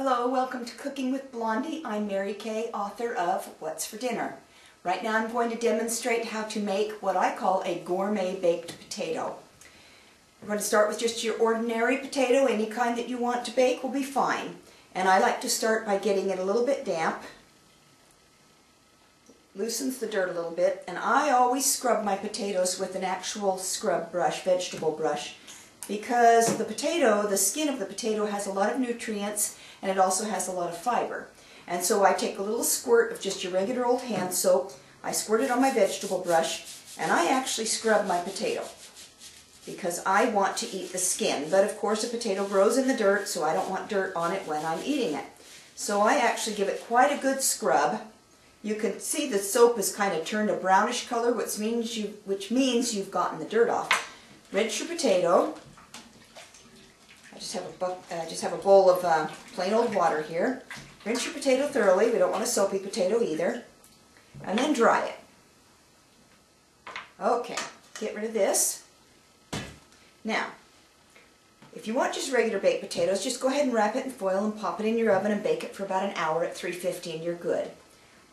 Hello, welcome to Cooking with Blondie. I'm Mary Kay, author of What's for Dinner. Right now I'm going to demonstrate how to make what I call a gourmet baked potato. We're going to start with just your ordinary potato. Any kind that you want to bake will be fine. And I like to start by getting it a little bit damp. Loosens the dirt a little bit. And I always scrub my potatoes with an actual scrub brush, vegetable brush, because the potato, the skin of the potato has a lot of nutrients and it also has a lot of fiber. And so I take a little squirt of just your regular old hand soap, I squirt it on my vegetable brush, and I actually scrub my potato because I want to eat the skin. But of course a potato grows in the dirt, so I don't want dirt on it when I'm eating it. So I actually give it quite a good scrub. You can see the soap is kind of turned a brownish color, which means you've gotten the dirt off. Rinse your potato. I just have a bowl of plain old water here. Rinse your potato thoroughly. We don't want a soapy potato either. And then dry it. Okay, get rid of this. Now, if you want just regular baked potatoes, just go ahead and wrap it in foil and pop it in your oven and bake it for about an hour at 350 and you're good.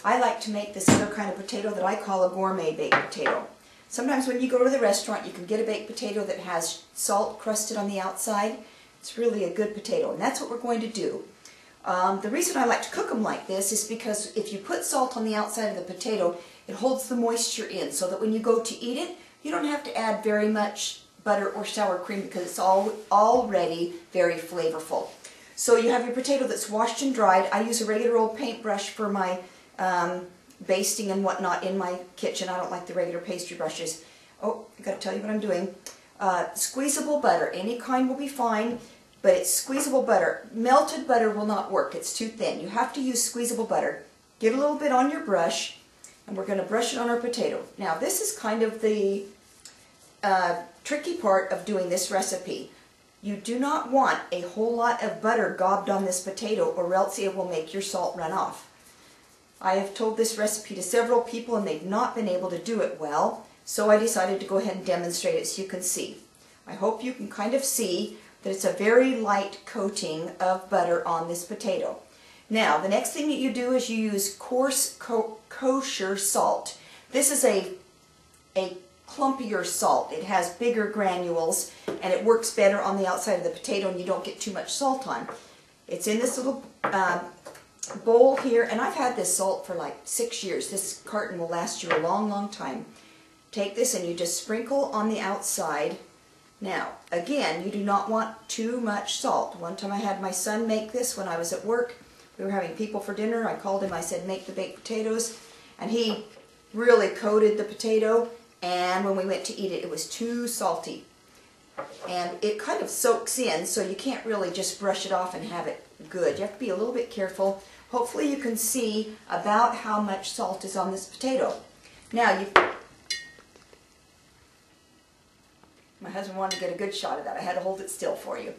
I like to make this other kind of potato that I call a gourmet baked potato. Sometimes when you go to the restaurant, you can get a baked potato that has salt crusted on the outside. It's really a good potato, and that's what we're going to do. The reason I like to cook them like this is because if you put salt on the outside of the potato, it holds the moisture in so that when you go to eat it, you don't have to add very much butter or sour cream because it's already very flavorful. So you have your potato that's washed and dried. I use a regular old paintbrush for my basting and whatnot in my kitchen. I don't like the regular pastry brushes. Oh, I've got to tell you what I'm doing. Squeezable butter, any kind will be fine, but it's squeezable butter. Melted butter will not work, it's too thin. You have to use squeezable butter. Get a little bit on your brush, and we're going to brush it on our potato. Now this is kind of the tricky part of doing this recipe. You do not want a whole lot of butter gobbed on this potato or else it will make your salt run off. I have told this recipe to several people and they've not been able to do it well. So I decided to go ahead and demonstrate it so you can see. I hope you can kind of see that it's a very light coating of butter on this potato. Now, the next thing that you do is you use coarse kosher salt. This is a clumpier salt. It has bigger granules and it works better on the outside of the potato and you don't get too much salt on. It's in this little bowl here, and I've had this salt for like 6 years. This carton will last you a long, long time. Take this and you just sprinkle on the outside. Now, again, you do not want too much salt. One time I had my son make this when I was at work. We were having people for dinner. I called him, I said, make the baked potatoes. And he really coated the potato, and when we went to eat it, it was too salty. And it kind of soaks in, so you can't really just brush it off and have it good. You have to be a little bit careful. Hopefully you can see about how much salt is on this potato. Now, my husband wanted to get a good shot of that. I had to hold it still for you.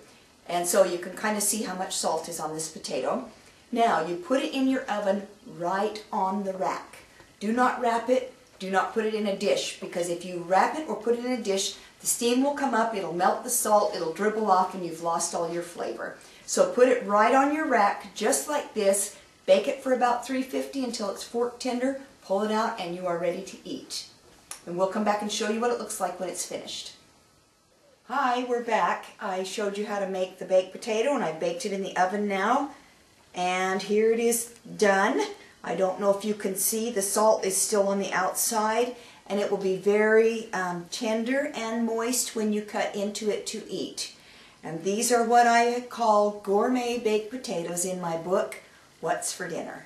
And so you can kind of see how much salt is on this potato. Now you put it in your oven right on the rack. Do not wrap it. Do not put it in a dish, because if you wrap it or put it in a dish, the steam will come up, it'll melt the salt, it'll dribble off, and you've lost all your flavor. So put it right on your rack, just like this. Bake it for about 350 until it's fork tender. Pull it out and you are ready to eat. And we'll come back and show you what it looks like when it's finished. Hi, we're back. I showed you how to make the baked potato and I baked it in the oven now. And here it is done. I don't know if you can see, the salt is still on the outside and it will be very tender and moist when you cut into it to eat. And these are what I call gourmet baked potatoes in my book, What's for Dinner.